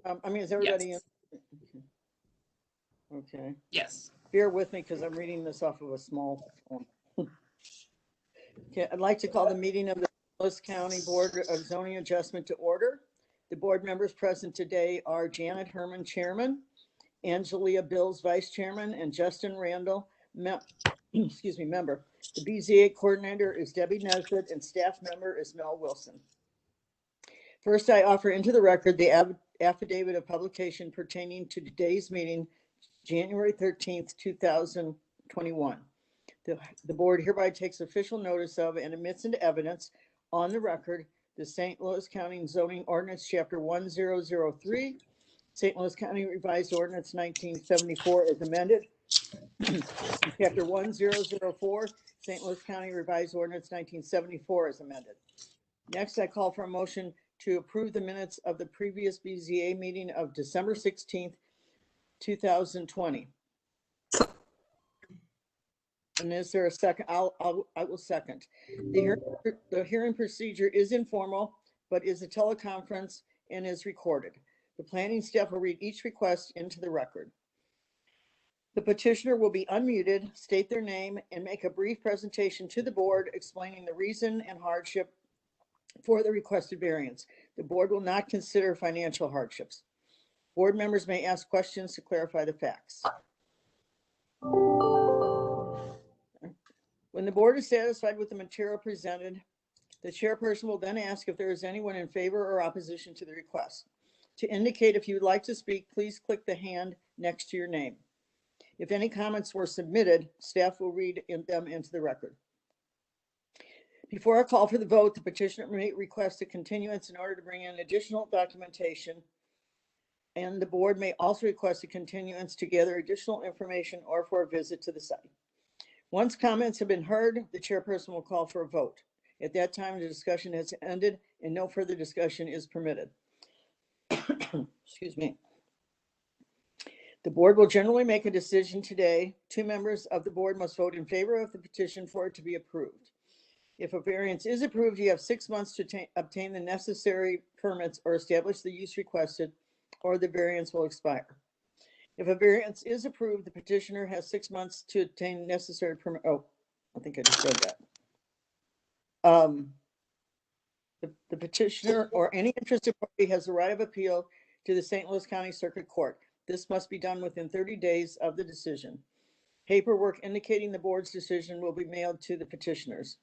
I mean, is everybody Yes. in? Okay. Yes. Bear with me because I'm reading this off of a small phone. Okay, I'd like to call the meeting of the Lewis County Board of Zoning Adjustment to order. The board members present today are Janet Herman, Chairman, Angelia Bills, Vice Chairman, and Justin Randall, member. The BZA coordinator is Debbie Nesbitt, and staff member is Mel Wilson. First, I offer into the record the affidavit of publication pertaining to today's meeting, January 13th, 2021. The board hereby takes official notice of and admits into evidence on the record the St. Louis County Zoning Ordinance, Chapter 1003, St. Louis County Revised Ordinance 1974 as amended, Chapter 1004, St. Louis County Revised Ordinance 1974 as amended. Next, I call for a motion to approve the minutes of the previous BZA meeting of December 16th, 2020. And is there a second? I will second. The hearing procedure is informal, but is a teleconference and is recorded. The planning staff will read each request into the record. The petitioner will be unmuted, state their name, and make a brief presentation to the board explaining the reason and hardship for the requested variance. The board will not consider financial hardships. Board members may ask questions to clarify the facts. When the board is satisfied with the material presented, the chairperson will then ask if there is anyone in favor or opposition to the request. To indicate if you would like to speak, please click the hand next to your name. If any comments were submitted, staff will read them into the record. Before I call for the vote, the petitioner may request a continuance in order to bring in additional documentation, and the board may also request a continuance to gather additional information or for a visit to the site. Once comments have been heard, the chairperson will call for a vote. At that time, the discussion has ended and no further discussion is permitted. Excuse me. The board will generally make a decision today. 2 members of the board must vote in favor of the petition for it to be approved. If a variance is approved, you have 6 months to obtain the necessary permits or establish the use requested, or the variance will expire. If a variance is approved, the petitioner has 6 months to obtain necessary permit. Oh, I think I just read that. The petitioner or any interested party has the right of appeal to the St. Louis County Circuit Court. This must be done within 30 days of the decision. Paperwork indicating the board's decision will be mailed to the petitioners.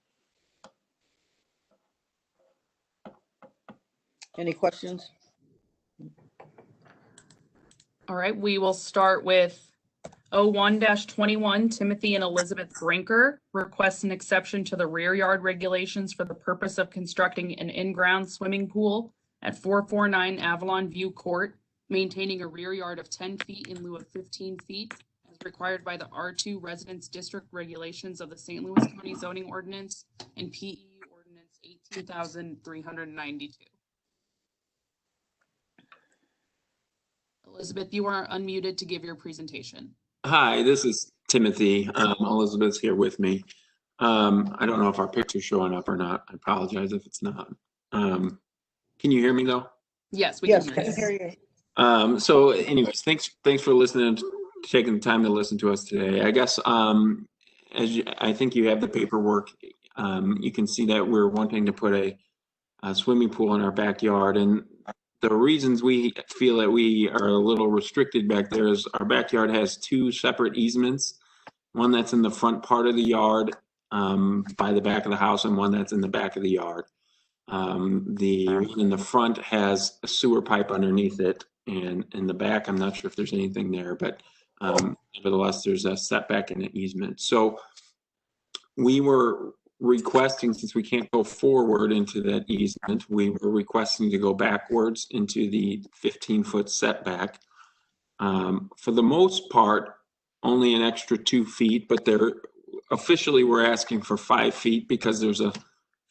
Any questions? All right, we will start with 01-21, Timothy and Elizabeth Brinker request an exception to the rear yard regulations for the purpose of constructing an in-ground swimming pool at 449 Avalon View Court, maintaining a rear yard of 10 feet in lieu of 15 feet, as required by the R2 Residence District regulations of the St. Louis County Zoning Ordinance and PE Ordinance 18,392. Elizabeth, you are unmuted to give your presentation. Hi, this is Timothy. Elizabeth's here with me. I don't know if our picture's showing up or not. I apologize if it's not. Can you hear me though? Yes, we Yes, can I can hear you. So anyways, thanks for listening, taking the time to listen to us today. I guess I think you have the paperwork. You can see that we're wanting to put a swimming pool in our backyard, and the reasons we feel that we are a little restricted back there is our backyard has 2 separate easements. One that's in the front part of the yard by the back of the house, and one that's in the back of the yard. The one in the front has a sewer pipe underneath it, and in the back, I'm not sure if there's anything there, but nevertheless, there's a setback and an easement. So we were requesting, since we can't go forward into that easement, we were requesting to go backwards into the 15-foot setback. For the most part, only an extra 2 feet, but officially we're asking for 5 feet because there's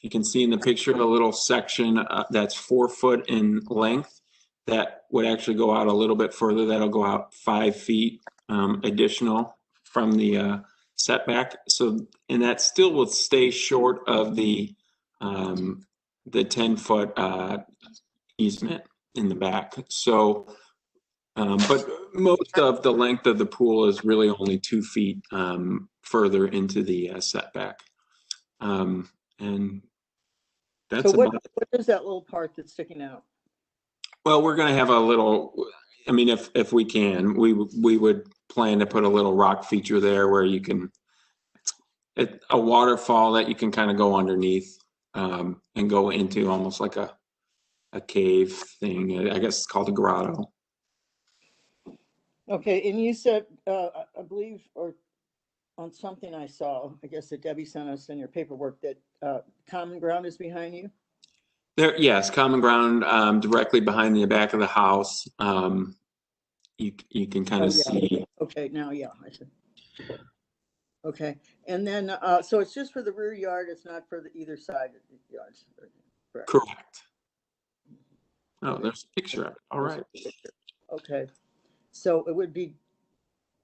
you can see in the picture, a little section that's 4 foot in length that would actually go out a little bit further. That'll go out 5 feet additional from the setback. So, and that still will stay short of the 10-foot easement in the back. So But most of the length of the pool is really only 2 feet further into the setback. And that's So what about it. what is that little part that's sticking out? Well, we're going to have a little, I mean, if we can, we would plan to put a little rock feature there where you can, a waterfall that you can kind of go underneath and go into almost like a cave thing. I guess it's called a grotto. Okay, and you said, I believe, or on something I saw, I guess that Debbie sent us in your paperwork, that common ground is behind you? There, yes, common ground directly behind the back of the house. You can kind Oh, of yeah. see. Okay, now, yeah, I see. Okay, and then, so it's just for the rear yard, it's not for the either side of the yards, correct? Correct. Oh, there's a picture of it. All right. Okay, so it would be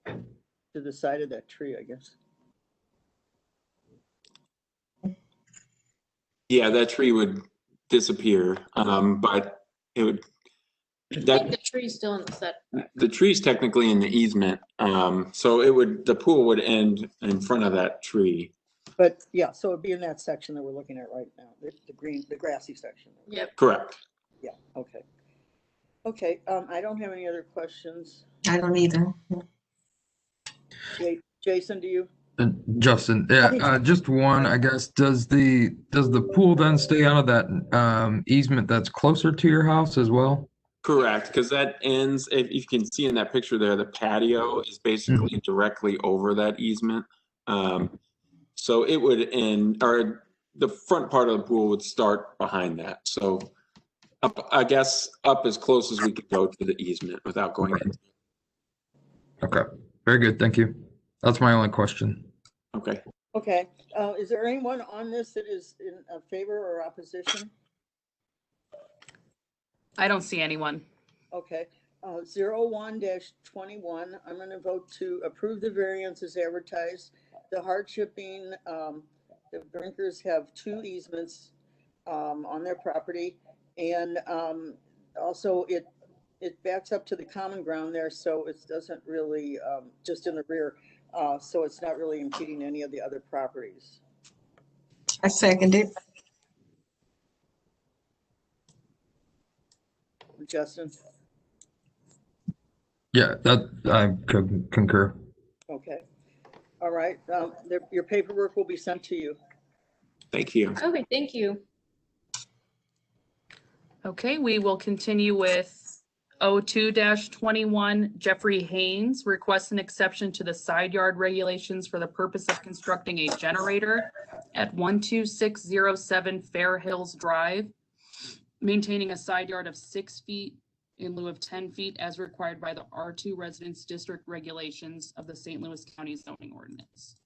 to the side of that tree, I guess. Yeah, that tree would disappear, but it would. I think the tree's still in the setback. The tree's technically in the easement, so the pool would end in front of that tree. But yeah, so it'd be in that section that we're looking at right now, the grassy section. Yep. Correct. Yeah, okay. Okay, I don't have any other questions. I don't either. Jason, do you? Justin, yeah, just one, I guess. Does the pool then stay out of that easement that's closer to your house as well? Correct, because that ends, if you can see in that picture there, the patio is basically directly over that easement. So it would end, or the front part of the pool would start behind that. So I guess up as close as we could go to the easement without going in. Okay, very good. Thank you. That's my only question. Okay. Okay, is there anyone on this that is in favor or opposition? I don't see anyone. Okay, 01-21, I'm gonna vote to approve the variance as advertised. The hardship being, the Brinkers have 2 easements on their property, and also it backs up to the common ground there, so it doesn't really, just in the rear, so it's not really impeding any of the other properties. I second it. Justin? Yeah, that I could concur. Okay, all right, your paperwork will be sent to you. Thank you. Okay, thank you. Okay, we will continue with 02-21. Jeffrey Haynes requests an exception to the side yard regulations for the purpose of constructing a generator at 12607 Fair Hills Drive, maintaining a side yard of 6 feet in lieu of 10 feet as required by the R2 Residence District regulations of the St. Louis County Zoning Ordinance.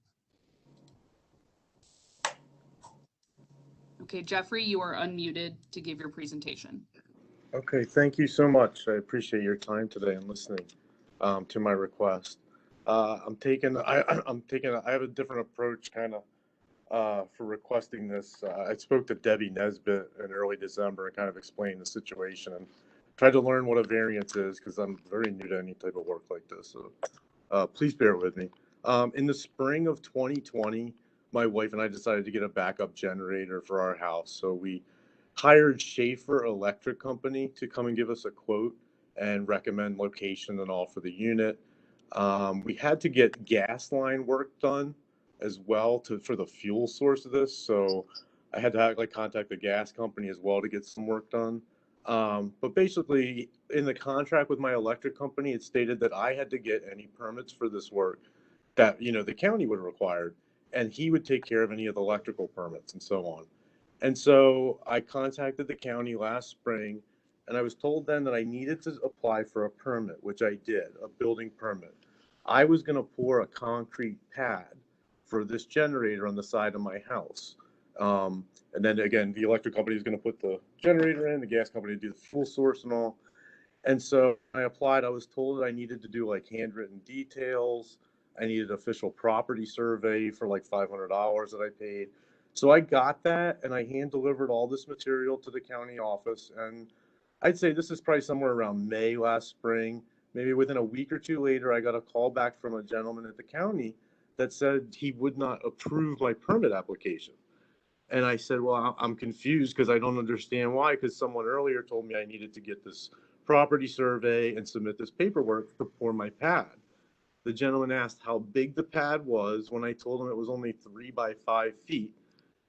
Okay, Jeffrey, you are unmuted to give your presentation. Okay, thank you so much. I appreciate your time today and listening to my request. I have a different approach kind of for requesting this. I spoke to Debbie Nesbitt in early December and kind of explained the situation and tried to learn what a variance is because I'm very new to any type of work like this. So please bear with me. In the spring of 2020, my wife and I decided to get a backup generator for our house. So we hired Schaefer Electric Company to come and give us a quote and recommend location and all for the unit. We had to get gas line work done as well for the fuel source of this. So I had to contact the gas company as well to get some work done. But basically in the contract with my electric company, it stated that I had to get any permits for this work that, the county would require, and he would take care of any of the electrical permits and so on. And so I contacted the county last spring, and I was told then that I needed to apply for a permit, which I did, a building permit. I was going to pour a concrete pad for this generator on the side of my house. And then again, the electric company is going to put the generator in, the gas company to do the fuel source and all. And so I applied. I was told that I needed to do handwritten details. I needed an official property survey for $500 that I paid. So I got that, and I hand delivered all this material to the county office. And I'd say this is probably somewhere around May last spring Maybe within a week or two later, I got a call back from a gentleman at the county that said he would not approve my permit application. And I said, well, I'm confused because I don't understand why, because someone earlier told me I needed to get this property survey and submit this paperwork to pour my pad. The gentleman asked how big the pad was. When I told him it was only 3 by 5 feet,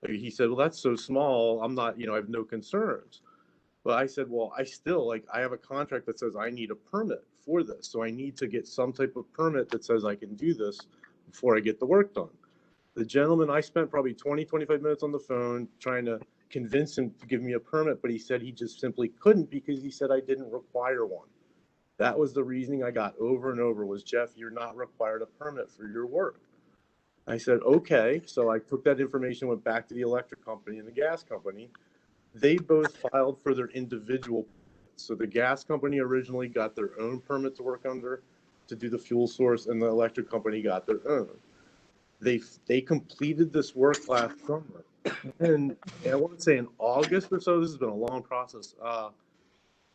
he said, well, that's so small. I'm not, I have no concerns. But I said, well, I have a contract that says I need a permit for this. So I need to get some type of permit that says I can do this before I get the work done. The gentleman, I spent probably 20, 25 minutes on the phone trying to convince him to give me a permit, but he said he just simply couldn't because he said I didn't require one. That was the reasoning I got over and over was, Jeff, you're not required a permit for your work. I said, okay. So I took that information, went back to the electric company and the gas company. They both filed for their individual permits. So the gas company originally got their own permit to work under to do the fuel source, and the electric company got their own. They completed this work last summer. And I want to say in August or so, this has been a long process.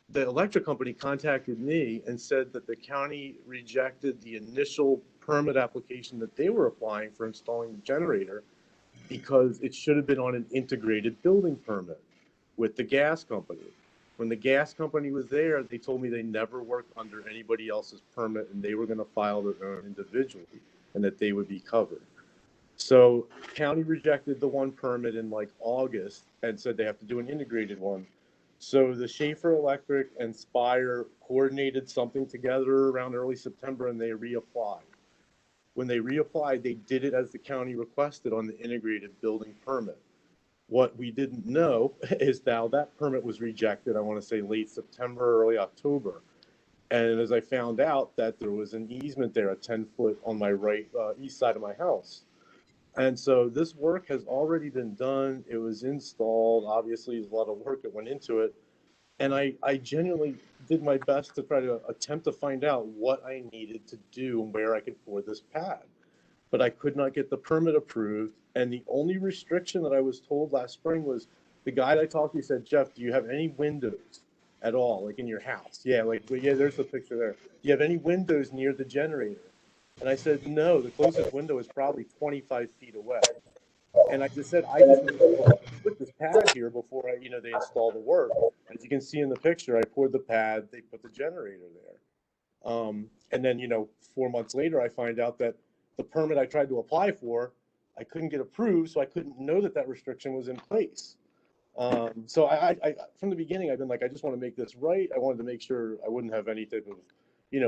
The electric company contacted me and said that the county rejected the initial permit application that they were applying for installing the generator because it should have been on an integrated building permit with the gas company. When the gas company was there, they told me they never worked under anybody else's permit and they were going to file their own individually and that they would be covered. So county rejected the one permit in like August and said they have to do an integrated one. So the Schaefer Electric and Spire coordinated something together around early September and they reapplied. When they reapplied, they did it as the county requested on the integrated building permit. What we didn't know is now that permit was rejected, I want to say late September, early October. And as I found out that there was an easement there, a 10-foot on my right east side of my house. And so this work has already been done. It was installed. Obviously, there's a lot of work that went into it. And I genuinely did my best to try to attempt to find out what I needed to do and where I could pour this pad. But I could not get the permit approved. And the only restriction that I was told last spring was the guy that I talked to said, Jeff, do you have any windows at all, like in your house? Yeah, there's the picture there. Do you have any windows near the generator? And I said, no, the closest window is probably 25 feet away. And I just said, I just need to put this pad here before they install the work. As you can see in the picture, I poured the pad, they put the generator there. And then, 4 months later, I find out that the permit I tried to apply for, I couldn't get approved, so I couldn't know that restriction was in place. So I from the beginning, I've been like, I just want to make this right. I wanted to make sure I wouldn't have any type of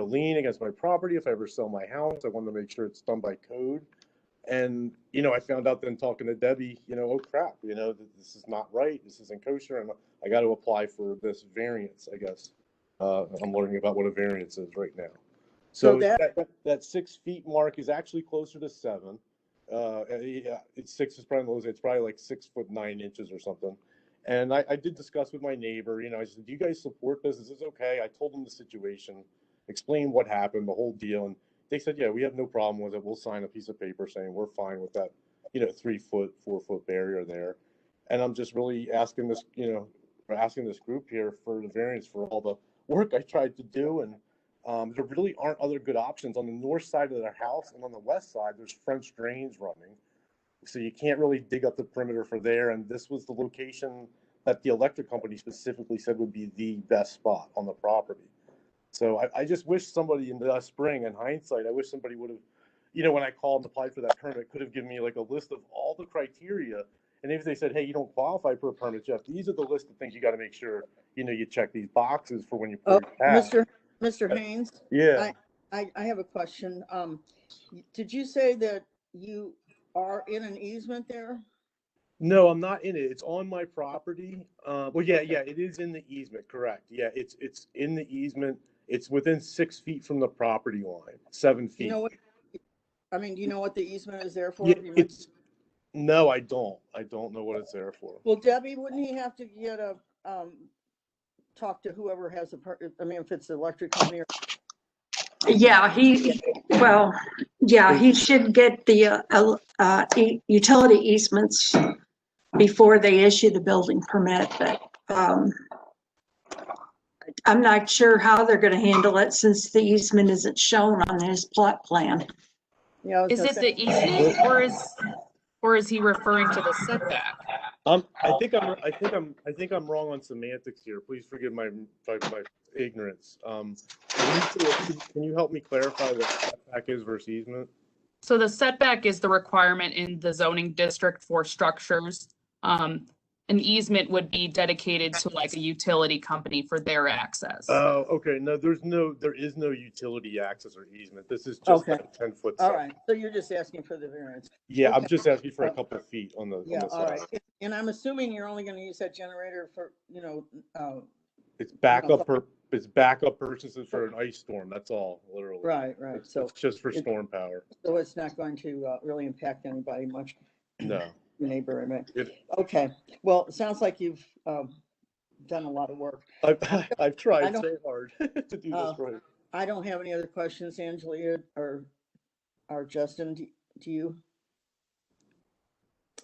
lien against my property if I ever sell my house. I wanted to make sure it's done by code. And, I found out then talking to Debbie, oh crap, this is not right. This isn't kosher. And I got to apply for this variance, I guess. I'm learning about what a variance is right now. So that 6 feet mark is actually closer to 7. Yeah, it's 6 is probably low. It's probably like 6 foot 9 inches or something. And I did discuss with my neighbor, I said, do you guys support this? Is this okay? I told them the situation, explained what happened, the whole deal. And they said, yeah, we have no problem with it. We'll sign a piece of paper saying we're fine with that, 3 foot, 4 foot barrier there. And I'm just really asking this, asking this group here for the variance for all the work I tried to do. And there really aren't other good options. On the north side of their house and on the west side, there's French drains running. So you can't really dig up the perimeter for there. And this was the location that the electric company specifically said would be the best spot on the property. So I just wish somebody in the spring, in hindsight, I wish somebody would have, when I called and applied for that permit, could have given me like a list of all the criteria. And if they said, hey, you don't qualify for a permit, Jeff, these are the list of things you got to make sure, you check these boxes for when you pour your pad. Mr. Haynes? Yeah. I have a question. Did you say that you are in an easement there? No, I'm not in it. It's on my property. Well, yeah, it is in the easement, correct. Yeah, it's in the easement. It's within 6 feet from the property line, 7 feet. Do you know what the easement is there for? Yeah, no, I don't. I don't know what it's there for. Well, Debbie, wouldn't he have to get talk to whoever has if it's the electric company or? Yeah, he should get the utility easements before they issue the building permit, but I'm not sure how they're gonna handle it since the easement isn't shown on his plot plan. Yeah, I was Is gonna it say- the easement or is he referring to the setback? I think I'm wrong on semantics here. Please forgive my ignorance. Can you help me clarify what setback is versus easement? So the setback is the requirement in the zoning district for structures. An easement would be dedicated to like a utility company for their access. Oh, okay. No, there is no utility access or easement. This is just Okay. a 10-foot. All right, so you're just asking for the variance. Yeah, I'm Okay. just asking for a couple of feet on the Yeah, all side. right. And I'm assuming you're only gonna use that generator for, It's backup purchases for an ice storm. That's all, literally. right, so It's just for it- storm power. it's not going to really impact anybody much, No. your neighbor, I mean. It- Okay, well, it sounds like you've done a lot of work. I've tried don't- so hard to do this right. I don't have any other questions, Angelia or Justin, do you?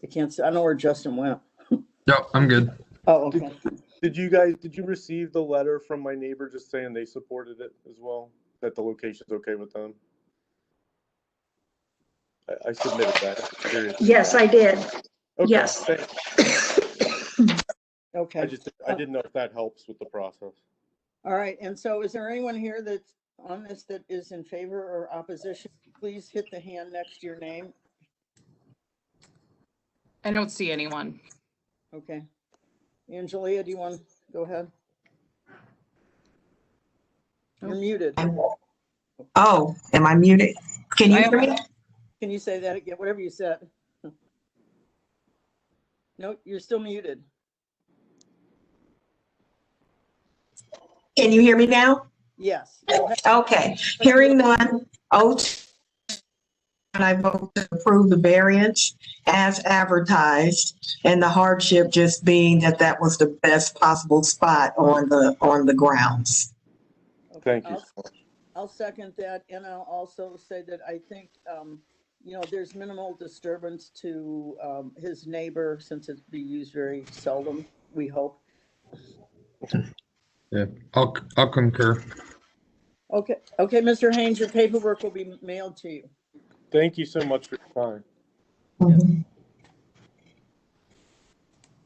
I can't see, I don't know where Justin went. Yep, I'm good. Oh, okay. Did you receive the letter from my neighbor just saying they supported it as well? That the location's okay with them? I submitted that. I'm curious. Yes, I did. Okay, yes. thanks. Okay. I didn't know if that helps with the process. All right, and so is there anyone here that's on this that is in favor or opposition? Please hit the hand next to your name. I don't see anyone. Okay. Angelia, do you want to go ahead? You're muted. Oh, am I muted? Can you hear me? Can you say that again? Whatever you said. No, you're still muted. Can you hear me now? Yes. Okay, hearing none. And I vote to approve the variance as advertised, and the hardship just being that that was the best possible spot on the grounds. Okay, Thank you. I'll second that, and I'll also say that I think, there's minimal disturbance to his neighbor since it's be used very seldom, we hope. Yeah, I'll concur. Okay, Mr. Haynes, your paperwork will be mailed to you. Thank you so much for your time. Mhm.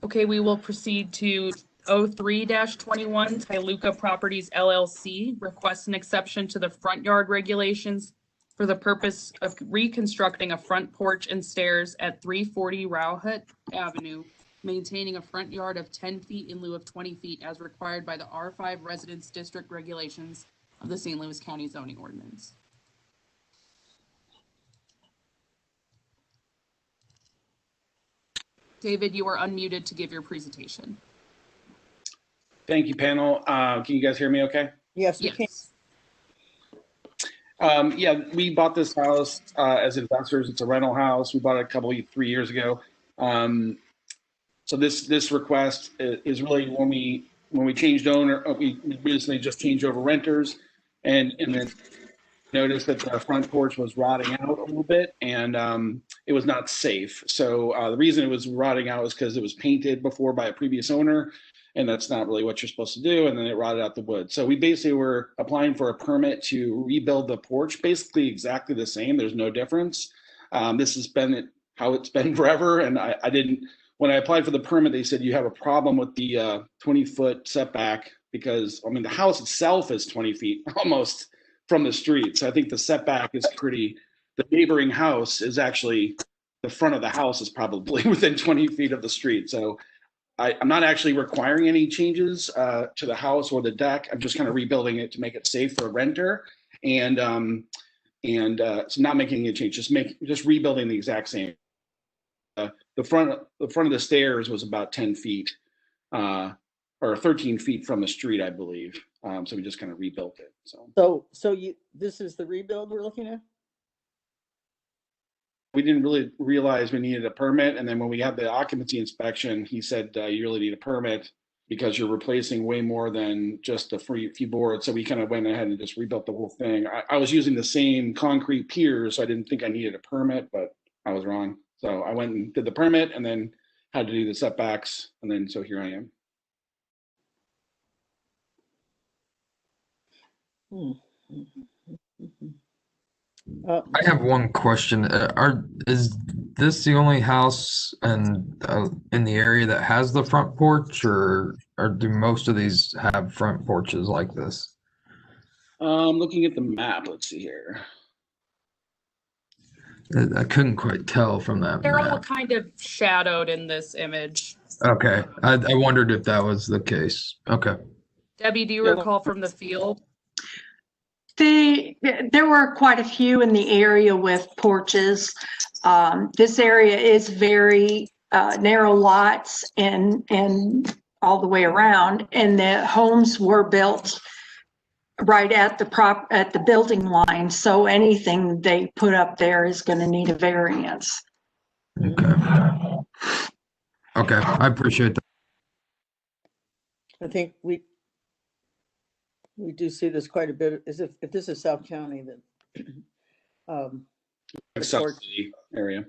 Okay, we will proceed to 03-21 Toluca Properties LLC requests an exception to the front yard regulations for the purpose of reconstructing a front porch and stairs at 340 Rowhut Avenue, maintaining a front yard of 10 feet in lieu of 20 feet as required by the R5 Residence District regulations of the St. Louis County Zoning Ordinance. David, you are unmuted to give your presentation. Thank you, panel. Can you guys hear me okay? Yes, we can. Yes. Yeah, we bought this house as investors. It's a rental house. We bought it 3 years ago. So this request is really when we changed owner, we recently just changed over renters, and then noticed that the front porch was rotting out a little bit, and it was not safe. So the reason it was rotting out was because it was painted before by a previous owner, and that's not really what you're supposed to do, and then it rotted out the wood. So we basically were applying for a permit to rebuild the porch, basically exactly the same. There's no difference. This has been how it's been forever, and I didn't, when I applied for the permit, they said you have a problem with the 20-foot setback because, I mean, the house itself is 20 feet almost from the street. So I think the setback is the neighboring house is actually, the front of the house is probably within 20 feet of the street. So I'm not actually requiring any changes to the house or the deck. I'm just kind of rebuilding it to make it safe for a renter. And so not making any change, just rebuilding the exact same. The front of the stairs was about 10 feet or 13 feet from the street, I believe. So we just kind of rebuilt it. So this is the rebuild we're looking at? We didn't really realize we needed a permit. And then when we had the occupancy inspection, he said, you really need a permit because you're replacing way more than just a few boards. So we kind of went ahead and just rebuilt the whole thing. I was using the same concrete piers, so I didn't think I needed a permit, but I was wrong. So I went and did the permit and then had to do the setbacks. And then, so here I am. I have one question. Is this the only house in the area that has the front porch, or do most of these have front porches like this? Looking at the map, let's see here. I couldn't quite tell from that They're all map. kind of shadowed in this image. Okay, I wondered if that was the case. Okay. Debbie, do you recall from the field? There were quite a few in the area with porches. This area is very narrow lots and all the way around, and the homes were built right at the building line. So anything they put up there is going to need a variance. Okay. Okay, I appreciate that. I think we do see this quite a bit. As if this is South County, then South City area.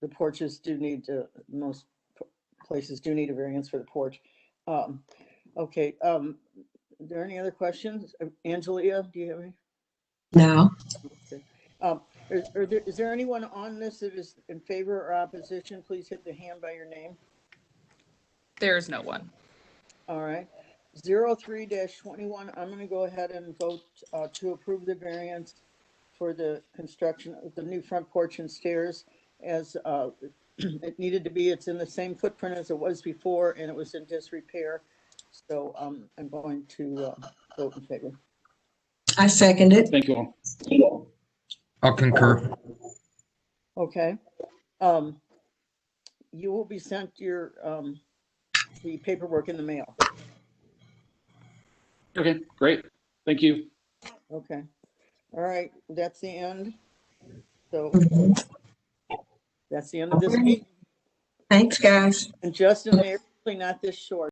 the porches do need to, most places do need a variance for the porch. Okay, are there any other questions? Angelia, do you have any? No. Okay. Is there anyone on this that is in favor or opposition? Please hit the hand by your name. There is no one. All right. 03-21, I'm going to go ahead and vote to approve the variance for the construction of the new front porch and stairs as it needed to be. It's in the same footprint as it was before, and it was in disrepair. So I'm going to vote in favor. I second it. Thank you all. I'll concur. Okay. You will be sent your the paperwork in the mail. Okay, great. Thank you. Okay. All right. That's the end. So that's the end of this Okay. meeting. Thanks, guys. And Justin, they're really not this short.